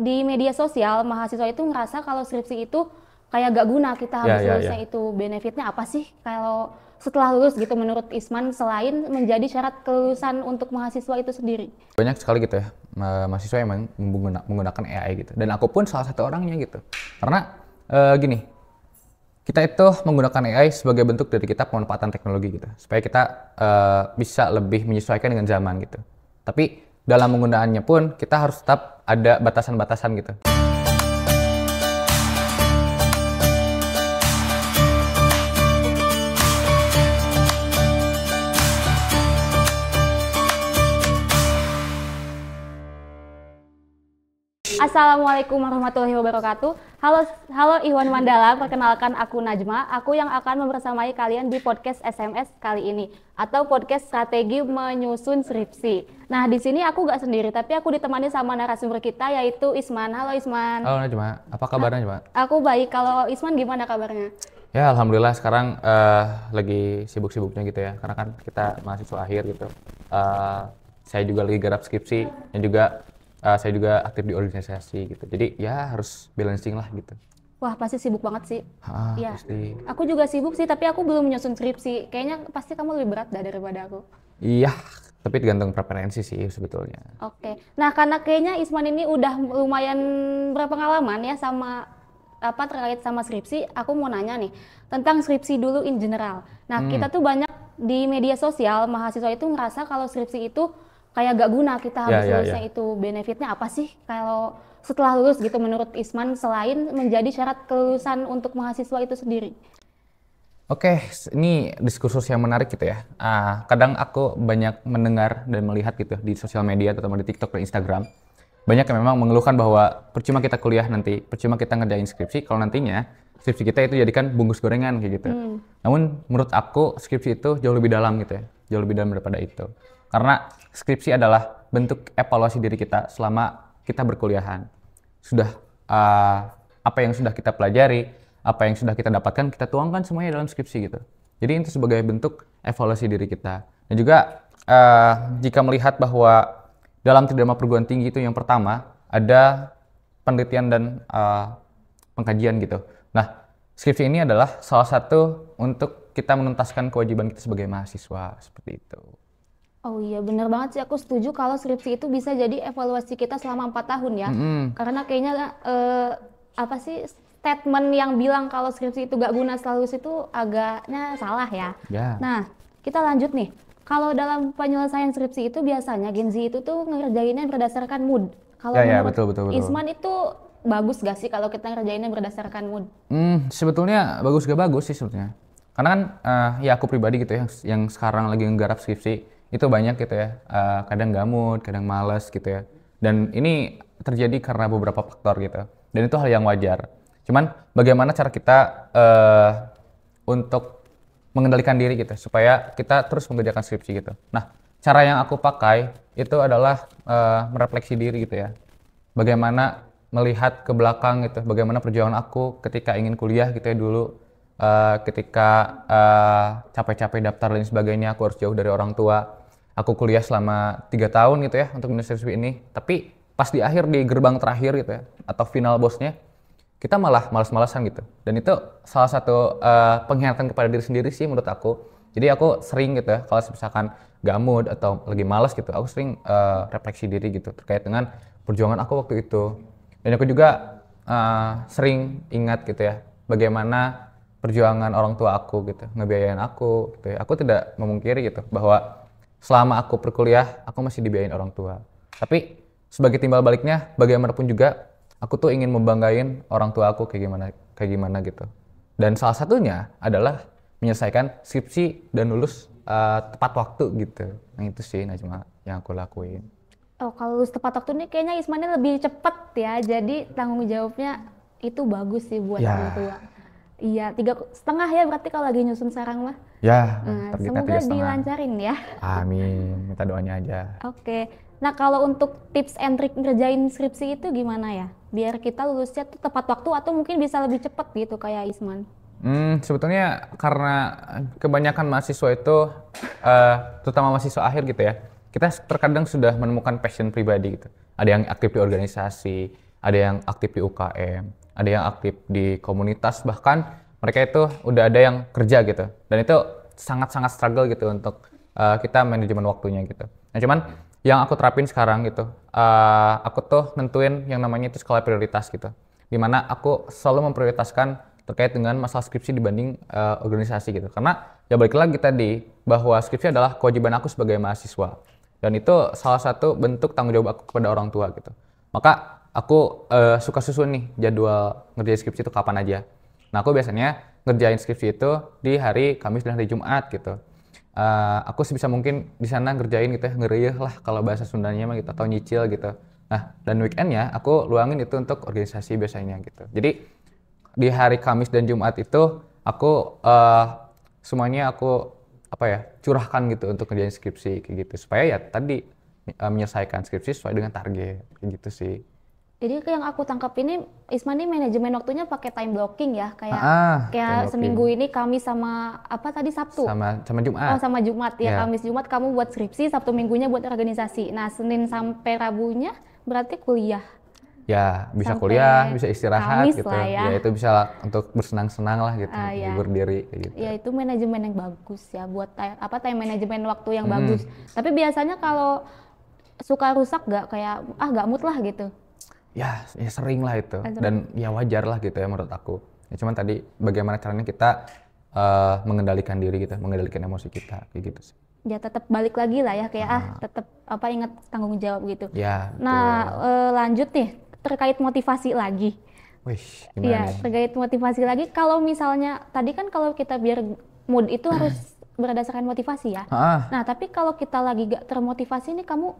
di media sosial mahasiswa itu ngerasa kalau skripsi itu kayak gak guna, kita habis lulusnya itu benefitnya apa sih kalau setelah lulus gitu menurut Isman selain menjadi syarat kelulusan untuk mahasiswa itu sendiri? Banyak sekali gitu ya mahasiswa yang menggunakan AI gitu, dan aku pun salah satu orangnya gitu. Karena gini, kita itu menggunakan AI sebagai bentuk dari kita pemanfaatan teknologi gitu, supaya kita bisa lebih menyesuaikan dengan zaman gitu. Tapi dalam penggunaannya pun kita harus tetap ada batasan-batasan gitu. Assalamualaikum warahmatullahi wabarakatuh. Halo Iwan Mandala, perkenalkan aku Najma. Aku yang akan membersamai kalian di podcast SMS kali ini atau podcast strategi menyusun skripsi. Nah, di sini aku gak sendiri, tapi aku ditemani sama narasumber kita yaitu Isman. Halo Isman. Halo Najma, apa kabarnya Najma? Aku baik. Kalau Isman gimana kabarnya? Ya alhamdulillah sekarang lagi sibuk-sibuknya gitu ya, karena kan kita mahasiswa akhir gitu. Saya juga lagi garap skripsi dan juga saya juga aktif di organisasi gitu. Jadi ya harus balancing lah gitu. Wah, pasti sibuk banget sih. Iya. Pasti. Aku juga sibuk sih, tapi aku belum menyusun skripsi. Kayaknya pasti kamu lebih berat daripada aku. Iya, tapi tergantung preferensi sih sebetulnya. Oke. Nah, karena kayaknya Isman ini udah lumayan berpengalaman ya sama terkait sama skripsi, aku mau nanya nih tentang skripsi dulu in general. Nah, kita tuh banyak di media sosial mahasiswa itu ngerasa kalau skripsi itu kayak gak guna, kita habis lulusnya itu benefitnya apa sih kalau setelah lulus gitu menurut Isman selain menjadi syarat kelulusan untuk mahasiswa itu sendiri? Oke, ini diskursus yang menarik gitu ya. Kadang aku banyak mendengar dan melihat gitu di sosial media, terutama di TikTok dan Instagram. Banyak yang memang mengeluhkan bahwa percuma kita kuliah nanti, percuma kita ngerjain skripsi kalau nantinya skripsi kita itu jadikan bungkus gorengan kayak gitu. Namun menurut aku skripsi itu jauh lebih dalam gitu ya, jauh lebih dalam daripada itu. Karena skripsi adalah bentuk evaluasi diri kita selama kita berkuliahan. Sudah apa yang sudah kita pelajari, apa yang sudah kita dapatkan, kita tuangkan semuanya dalam skripsi gitu. Jadi itu sebagai bentuk evaluasi diri kita. Dan juga jika melihat bahwa dalam Tridharma Perguruan Tinggi itu yang pertama ada penelitian dan pengkajian gitu. Nah, skripsi ini adalah salah satu untuk kita menuntaskan kewajiban kita sebagai mahasiswa, seperti itu. Oh iya, bener banget sih, aku setuju kalau skripsi itu bisa jadi evaluasi kita selama 4 tahun ya. Karena kayaknya statement yang bilang kalau skripsi itu gak guna setelah lulus itu agaknya salah ya. Nah, kita lanjut nih. Kalau dalam penyelesaian skripsi itu biasanya Gen Z itu tuh ngerjainnya berdasarkan mood. Kalau menurut betul. Isman itu bagus gak sih kalau kita ngerjainnya berdasarkan mood? Sebetulnya bagus gak bagus sih sebetulnya. Karena kan ya aku pribadi gitu ya, yang sekarang lagi nggarap skripsi, itu banyak gitu ya, kadang gak mood, kadang males gitu ya. Dan ini terjadi karena beberapa faktor gitu. Dan itu hal yang wajar. Cuman bagaimana cara kita untuk mengendalikan diri gitu, supaya kita terus mengerjakan skripsi gitu. Nah, cara yang aku pakai itu adalah merefleksi diri gitu ya. Bagaimana melihat ke belakang gitu, bagaimana perjuangan aku ketika ingin kuliah gitu ya dulu. Ketika capek-capek daftar dan sebagainya, aku harus jauh dari orang tua. Aku kuliah selama 3 tahun gitu ya untuk menyelesaikan skripsi ini. Tapi pas di akhir, di gerbang terakhir gitu ya, atau final bosnya, kita malah malas-malasan gitu. Dan itu salah satu pengkhianatan kepada diri sendiri sih menurut aku. Jadi aku sering gitu ya, kalau misalkan gak mood atau lagi malas gitu, aku sering refleksi diri gitu terkait dengan perjuangan aku waktu itu. Dan aku juga sering ingat gitu ya, bagaimana perjuangan orang tua aku gitu, ngebiayain aku gitu ya. Aku tidak memungkiri gitu bahwa selama aku berkuliah, aku masih dibiayain orang tua. Tapi sebagai timbal baliknya, bagaimanapun juga, aku tuh ingin membanggain orang tua aku kayak gimana gitu. Dan salah satunya adalah menyelesaikan skripsi dan lulus tepat waktu gitu. Nah itu sih Najma yang aku lakuin. Oh, kalau lulus tepat waktu nih kayaknya Ismannya lebih cepet ya. Jadi tanggung jawabnya itu bagus sih buat orang tua. Iya, 3,5 ya berarti kalau lagi nyusun sarang mah. Ya, semoga dilancarin ya. Amin, minta doanya aja. Oke. Nah, kalau untuk tips and trick ngerjain skripsi itu gimana ya? Biar kita lulusnya tuh tepat waktu atau mungkin bisa lebih cepat gitu kayak Isman. Sebetulnya karena kebanyakan mahasiswa itu, terutama mahasiswa akhir gitu ya, kita terkadang sudah menemukan passion pribadi gitu. Ada yang aktif di organisasi, ada yang aktif di UKM, ada yang aktif di komunitas, bahkan mereka itu udah ada yang kerja gitu. Dan itu sangat-sangat struggle gitu untuk kita manajemen waktunya gitu. Nah cuman yang aku terapin sekarang gitu, aku tuh nentuin yang namanya itu skala prioritas gitu. Dimana aku selalu memprioritaskan terkait dengan masalah skripsi dibanding organisasi gitu. Karena ya balik lagi tadi, bahwa skripsi adalah kewajiban aku sebagai mahasiswa. Dan itu salah satu bentuk tanggung jawab aku kepada orang tua gitu. Maka aku suka susun nih jadwal ngerjain skripsi itu kapan aja. Nah aku biasanya ngerjain skripsi itu di hari Kamis dan hari Jumat gitu. Aku sebisa mungkin di sana ngerjain gitu ya, ngereyeh lah kalau bahasa Sundanya mah gitu, atau nyicil gitu. Nah dan weekendnya aku luangin itu untuk organisasi biasanya gitu. Jadi di hari Kamis dan Jumat itu aku semuanya aku curahkan gitu untuk ngerjain skripsi kayak gitu, supaya ya tadi menyelesaikan skripsi sesuai dengan target kayak gitu sih. Jadi yang aku tangkap ini Isman ini manajemen waktunya pakai time blocking ya, kayak Time seminggu blocking. ini Kamis sama apa tadi Sabtu. sama Jumat. Oh sama Jumat ya, Ya. Kamis Jumat kamu buat skripsi, Sabtu Minggunya buat organisasi. Nah Senin sampai Rabunya berarti kuliah. Ya bisa Sampai kuliah, bisa istirahat Kamis gitu. lah ya. Ya itu bisa lah untuk bersenang-senang lah gitu, Ya. hibur diri kayak gitu. Ya itu manajemen yang bagus ya, buat time manajemen waktu yang bagus. Tapi biasanya kalau suka rusak gak kayak gak mood lah gitu. Ya sering lah itu, dan ya wajar lah gitu ya menurut aku. Ya cuman tadi bagaimana caranya kita mengendalikan diri kita, mengendalikan emosi kita kayak gitu sih. Ya tetap balik lagi lah ya, kayak tetap ingat tanggung jawab gitu. Ya. Nah lanjut nih terkait motivasi lagi. Wih, gimana Iya, nih? terkait motivasi lagi. Kalau misalnya tadi kan kalau kita biar mood itu harus berdasarkan motivasi ya. Nah tapi kalau kita lagi gak termotivasi nih kamu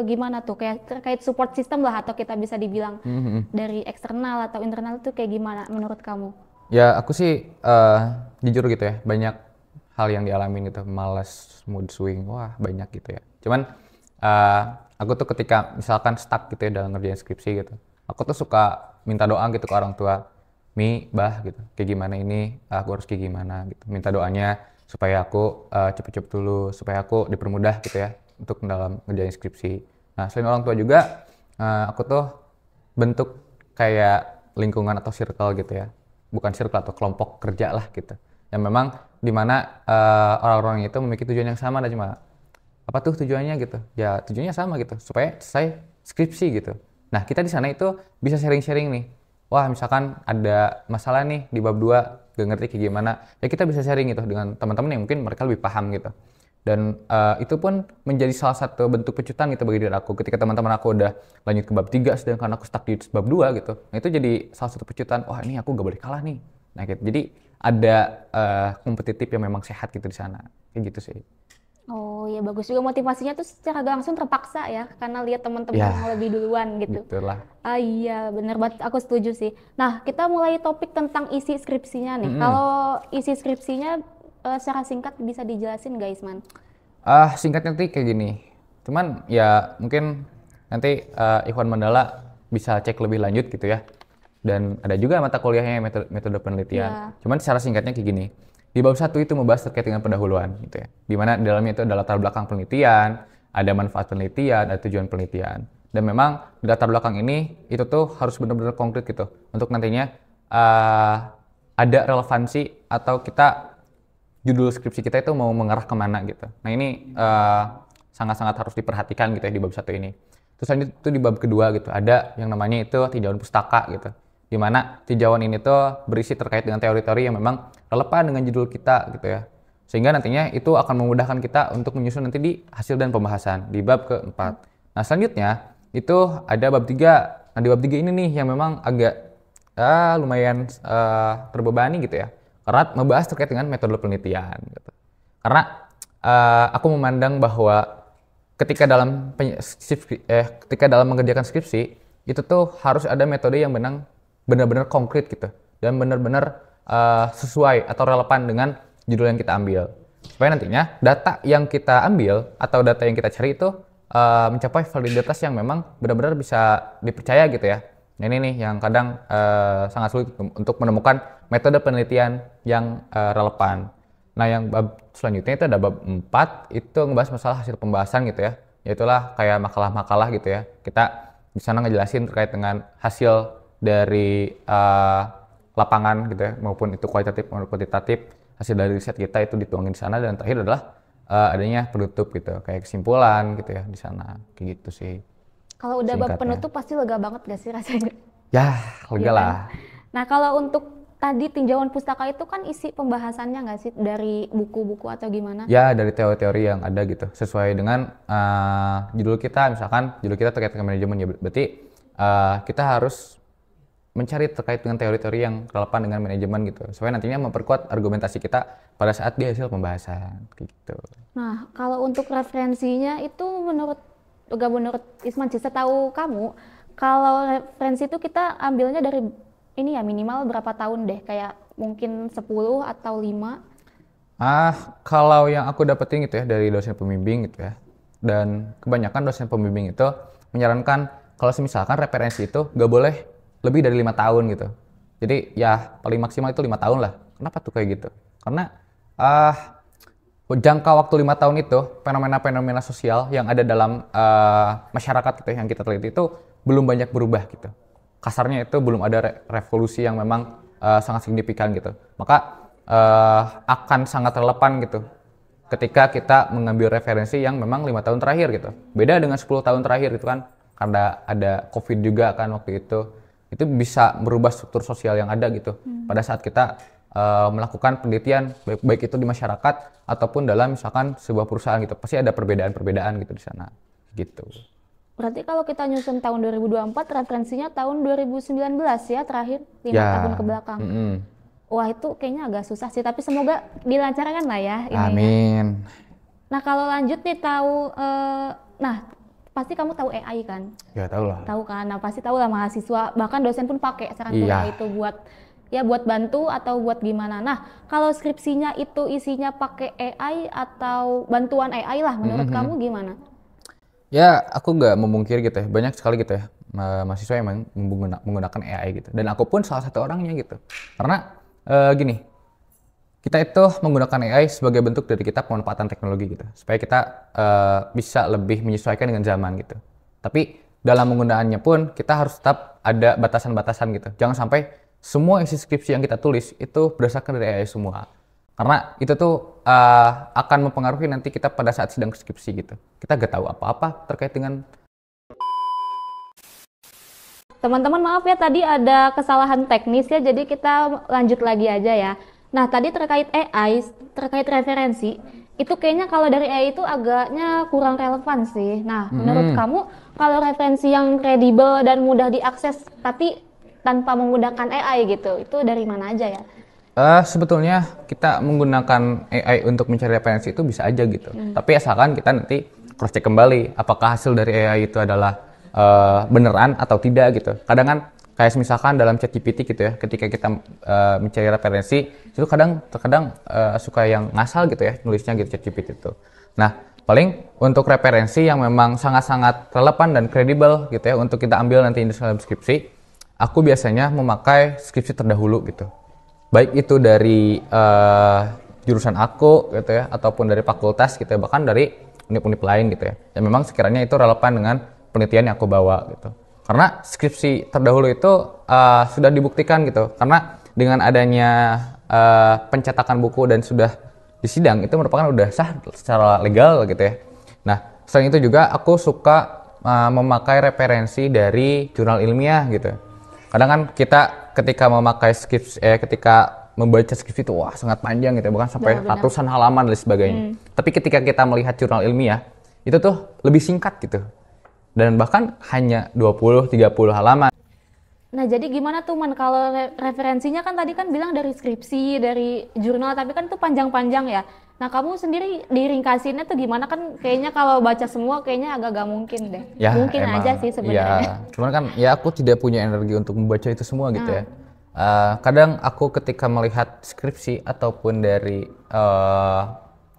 gimana tuh, kayak terkait support system lah, atau kita bisa dibilang dari eksternal atau internal itu kayak gimana menurut kamu? Ya aku sih jujur gitu ya, banyak hal yang dialamin gitu, malas, mood swing, wah banyak gitu ya. Cuman aku tuh ketika misalkan stuck gitu ya dalam ngerjain skripsi gitu, aku tuh suka minta doa gitu ke orang tua, Mi, Bah gitu, kayak gimana ini, aku harus kayak gimana gitu. Minta doanya supaya aku cepet-cepet dulu, supaya aku dipermudah gitu ya untuk dalam ngerjain skripsi. Nah selain orang tua juga, aku tuh bentuk kayak lingkungan atau circle gitu ya, bukan circle atau kelompok kerja lah gitu, yang memang dimana orang-orang itu memiliki tujuan yang sama, dan cuma apa tuh tujuannya gitu, ya tujuannya sama gitu, supaya selesai skripsi gitu. Nah kita di sana itu bisa sharing-sharing nih, wah misalkan ada masalah nih di bab 2 gak ngerti kayak gimana, ya kita bisa sharing gitu dengan teman-teman yang mungkin mereka lebih paham gitu. Dan itu pun menjadi salah satu bentuk pecutan gitu bagi diri aku, ketika teman-teman aku udah lanjut ke bab 3 sedangkan aku stuck di bab 2 gitu. Nah itu jadi salah satu pecutan, wah ini aku gak boleh kalah nih. Nah gitu. Jadi ada kompetitif yang memang sehat gitu di sana, kayak gitu sih. Oh ya bagus juga, motivasinya tuh secara gak langsung terpaksa ya, karena lihat teman-teman Ya, yang lebih duluan gitu. Gitulah. Iya bener banget, aku setuju sih. Nah kita mulai topik tentang isi skripsinya nih. Kalau isi skripsinya secara singkat bisa dijelasin gak Isman? Singkatnya nanti kayak gini. Cuman ya mungkin nanti Ikhwan Mandala bisa cek lebih lanjut gitu ya. Dan ada juga mata kuliahnya metode penelitian. Cuman secara singkatnya kayak gini. Di bab 1 itu membahas terkait dengan pendahuluan gitu ya. Dimana di dalamnya itu ada latar belakang penelitian, ada manfaat penelitian, ada tujuan penelitian. Dan memang di latar belakang ini itu tuh harus benar-benar konkret gitu. Untuk nantinya ada relevansi atau kita judul skripsi kita itu mau mengarah kemana gitu. Nah ini sangat-sangat harus diperhatikan gitu ya di bab 1 ini. Terus lanjut itu di bab kedua gitu, ada yang namanya itu tinjauan pustaka gitu. Dimana tinjauan ini tuh berisi terkait dengan teori-teori yang memang relevan dengan judul kita gitu ya. Sehingga nantinya itu akan memudahkan kita untuk menyusun nanti di hasil dan pembahasan di bab keempat. Nah selanjutnya itu ada bab 3. Nah di bab 3 ini nih yang memang agak lumayan terbebani gitu ya. Karena membahas terkait dengan metode penelitian gitu. Karena aku memandang bahwa ketika dalam mengerjakan skripsi itu tuh harus ada metode yang benar-benar konkret gitu dan benar-benar sesuai atau relevan dengan judul yang kita ambil. Supaya nantinya data yang kita ambil atau data yang kita cari itu mencapai validitas yang memang benar-benar bisa dipercaya gitu ya. Nah, ini nih yang kadang sangat sulit untuk menemukan metode penelitian yang relevan. Nah yang bab selanjutnya itu ada bab 4, itu ngebahas masalah hasil pembahasan gitu ya. Yaitulah kayak makalah-makalah gitu ya. Kita di sana ngejelasin terkait dengan hasil dari lapangan gitu ya, maupun itu kualitatif maupun kuantitatif, hasil dari riset kita itu dituangin di sana, dan terakhir adalah adanya penutup gitu, kayak kesimpulan gitu ya di sana, kayak gitu sih. Kalau udah bab Singkatnya. penutup pasti lega banget gak sih rasanya? Ya, lega Iya kan? lah. Nah, kalau untuk tadi tinjauan pustaka itu kan isi pembahasannya nggak sih dari buku-buku atau gimana? Ya, dari teori-teori yang ada gitu, sesuai dengan judul kita, misalkan judul kita terkait dengan manajemen ya, berarti kita harus mencari terkait dengan teori-teori yang relevan dengan manajemen gitu, supaya nantinya memperkuat argumentasi kita pada saat di hasil pembahasan gitu. Nah, kalau untuk referensinya itu menurut Isman sih, setahu kamu, kalau referensi itu kita ambilnya dari ini ya minimal berapa tahun deh, kayak mungkin 10 atau 5? Kalau yang aku dapetin gitu ya dari dosen pembimbing gitu ya, dan kebanyakan dosen pembimbing itu menyarankan kalau misalkan referensi itu gak boleh lebih dari 5 tahun gitu. Jadi ya paling maksimal itu 5 tahun lah. Kenapa tuh kayak gitu? Karena jangka waktu 5 tahun itu fenomena-fenomena sosial yang ada dalam masyarakat gitu yang kita teliti itu belum banyak berubah gitu. Kasarnya itu belum ada revolusi yang memang sangat signifikan gitu. Maka akan sangat relevan gitu ketika kita mengambil referensi yang memang 5 tahun terakhir gitu. Beda dengan 10 tahun terakhir gitu kan, karena ada COVID juga kan waktu itu bisa merubah struktur sosial yang ada gitu pada saat kita melakukan penelitian, baik itu di masyarakat ataupun dalam misalkan sebuah perusahaan gitu, pasti ada perbedaan-perbedaan gitu di sana gitu. Berarti kalau kita nyusun tahun 2024, referensinya tahun 2019 ya terakhir, 5 tahun ke belakang. Wah, itu kayaknya agak susah sih, tapi semoga dilancarkan lah ya ininya. Amin. Nah, kalau lanjut nih nah pasti kamu tahu AI kan? Ya tahu lah. Tahu kan? Nah, pasti tahu lah mahasiswa, bahkan dosen pun pakai saran AI itu buat bantu atau buat gimana. Nah, kalau skripsinya itu isinya pakai AI atau bantuan AI lah, menurut kamu gimana? Ya, aku nggak memungkiri gitu ya, banyak sekali gitu ya mahasiswa yang menggunakan AI gitu, dan aku pun salah satu orangnya gitu. Karena gini, kita itu menggunakan AI sebagai bentuk dari kita pemanfaatan teknologi gitu, supaya kita bisa lebih menyesuaikan dengan zaman gitu. Tapi dalam penggunaannya pun kita harus tetap ada batasan-batasan gitu. Jangan sampai semua isi skripsi yang kita tulis itu berdasarkan dari AI semua. Karena itu tuh akan mempengaruhi nanti kita pada saat sidang skripsi gitu. Kita gak tahu apa-apa terkait dengan. Teman-teman maaf ya, tadi ada kesalahan teknis ya, jadi kita lanjut lagi aja ya. Nah, tadi terkait AI, terkait referensi, itu kayaknya kalau dari AI itu agaknya kurang relevan sih. Nah, menurut kamu kalau referensi yang kredibel dan mudah diakses tapi tanpa menggunakan AI gitu, itu dari mana aja ya? Sebetulnya kita menggunakan AI untuk mencari referensi itu bisa aja gitu. Tapi asalkan kita nanti cross check kembali apakah hasil dari AI itu adalah beneran atau tidak gitu. Kadang kan kayak misalkan dalam ChatGPT gitu ya, ketika kita mencari referensi itu terkadang suka yang ngasal gitu ya nulisnya gitu ChatGPT itu. Nah, paling untuk referensi yang memang sangat-sangat relevan dan kredibel gitu ya untuk kita ambil nanti di dalam skripsi, aku biasanya memakai skripsi terdahulu gitu. Baik itu dari jurusan aku gitu ya, ataupun dari fakultas gitu ya, bahkan dari univ-univ lain gitu ya. Yang memang sekiranya itu relevan dengan penelitian yang aku bawa gitu. Karena skripsi terdahulu itu sudah dibuktikan gitu. Karena dengan adanya pencetakan buku dan sudah disidang itu merupakan udah sah secara legal gitu ya. Nah, selain itu juga aku suka memakai referensi dari jurnal ilmiah gitu. Kadang kan kita ketika memakai ketika membaca skripsi itu wah sangat panjang gitu, bahkan sampai ratusan halaman dan sebagainya. Tapi ketika kita melihat jurnal ilmiah itu tuh lebih singkat gitu. Dan bahkan hanya 20-30 halaman. Nah, jadi gimana tuh Man kalau referensinya kan tadi kan bilang dari skripsi, dari jurnal, tapi kan itu panjang-panjang ya. Nah, kamu sendiri diringkasinnya tuh gimana? Kan kayaknya kalau baca semua kayaknya agak gak mungkin deh. Ya, mungkin emang, aja sih sebenarnya. Ya, cuman kan ya aku tidak punya energi untuk membaca itu semua gitu ya. Kadang aku ketika melihat skripsi ataupun dari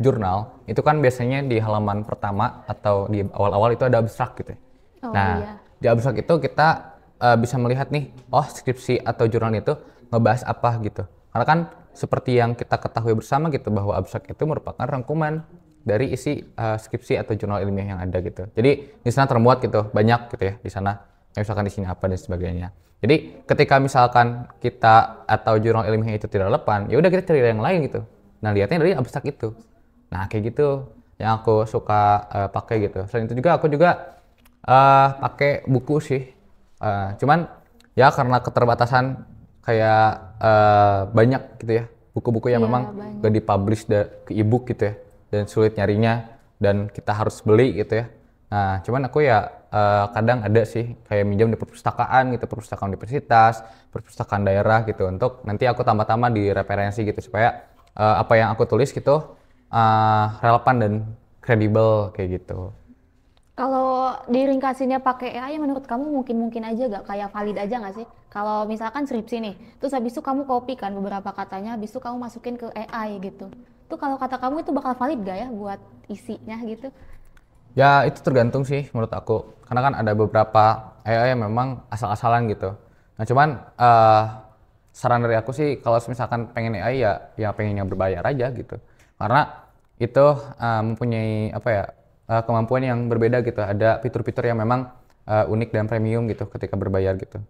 jurnal, itu kan biasanya di halaman pertama atau di awal-awal itu ada abstrak gitu ya. Di abstrak itu kita bisa melihat nih, oh skripsi atau jurnal itu ngebahas apa gitu. Karena kan seperti yang kita ketahui bersama gitu, bahwa abstrak itu merupakan rangkuman dari isi skripsi atau jurnal ilmiah yang ada gitu. Jadi di sana termuat gitu, banyak gitu ya di sana kayak misalkan di sini apa dan sebagainya. Jadi ketika misalkan kita atau jurnal ilmiah itu tidak relevan, ya udah kita cari yang lain gitu. Nah, lihatnya dari abstrak itu. Nah, kayak gitu yang aku suka pakai gitu. Selain itu juga aku juga pakai buku sih. Cuman ya karena keterbatasan kayak banyak gitu ya buku-buku yang Iya, memang banyak. gak dipublish ke ebook gitu ya, dan sulit nyarinya dan kita harus beli gitu ya. Nah, cuman aku ya kadang ada sih kayak minjam di perpustakaan gitu, perpustakaan universitas, perpustakaan daerah gitu, untuk nanti aku tambah-tambah di referensi gitu supaya apa yang aku tulis gitu relevan dan kredibel kayak gitu. Kalau diringkasinnya pakai AI menurut kamu mungkin aja gak? Kayak valid aja gak sih? Kalau misalkan skripsi nih, terus habis itu kamu copy kan beberapa katanya, habis itu kamu masukin ke AI gitu. Tuh kalau kata kamu itu bakal valid gak ya buat isinya gitu? Ya itu tergantung sih menurut aku, karena kan ada beberapa AI yang memang asal-asalan gitu. Nah cuman saran dari aku sih kalau misalkan pengen AI ya pengen yang berbayar aja gitu, karena itu mempunyai apa ya kemampuan yang berbeda gitu. Ada fitur-fitur yang memang unik dan premium gitu ketika berbayar gitu.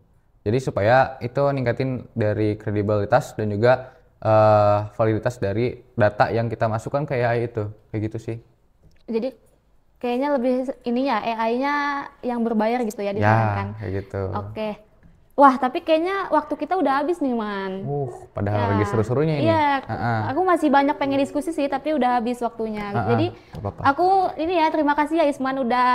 Jadi supaya itu ningkatin dari kredibilitas dan juga validitas dari data yang kita masukkan ke AI itu, kayak gitu sih. Jadi kayaknya lebih ini ya AI-nya yang berbayar gitu ya Ya, disarankan. kayak gitu. Oke. Wah, tapi kayaknya waktu kita udah habis nih, Man. Padahal Ya, lagi seru-serunya ini. iya, Heeh. aku masih banyak pengen diskusi sih, tapi udah habis waktunya. Heeh, Jadi, nggak apa-apa. aku ini ya terima kasih ya Isman udah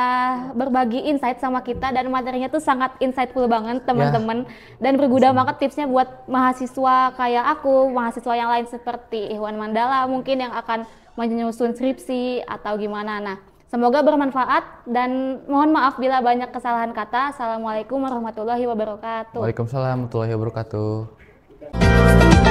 berbagi insight sama kita dan materinya tuh sangat insightful banget teman-teman dan berguna banget tipsnya buat mahasiswa kayak aku, mahasiswa yang lain seperti Ikhwan Mandala mungkin yang akan menyusun skripsi atau gimana. Nah, semoga bermanfaat dan mohon maaf bila banyak kesalahan kata. Assalamualaikum warahmatullahi wabarakatuh. Waalaikumsalam warahmatullahi wabarakatuh.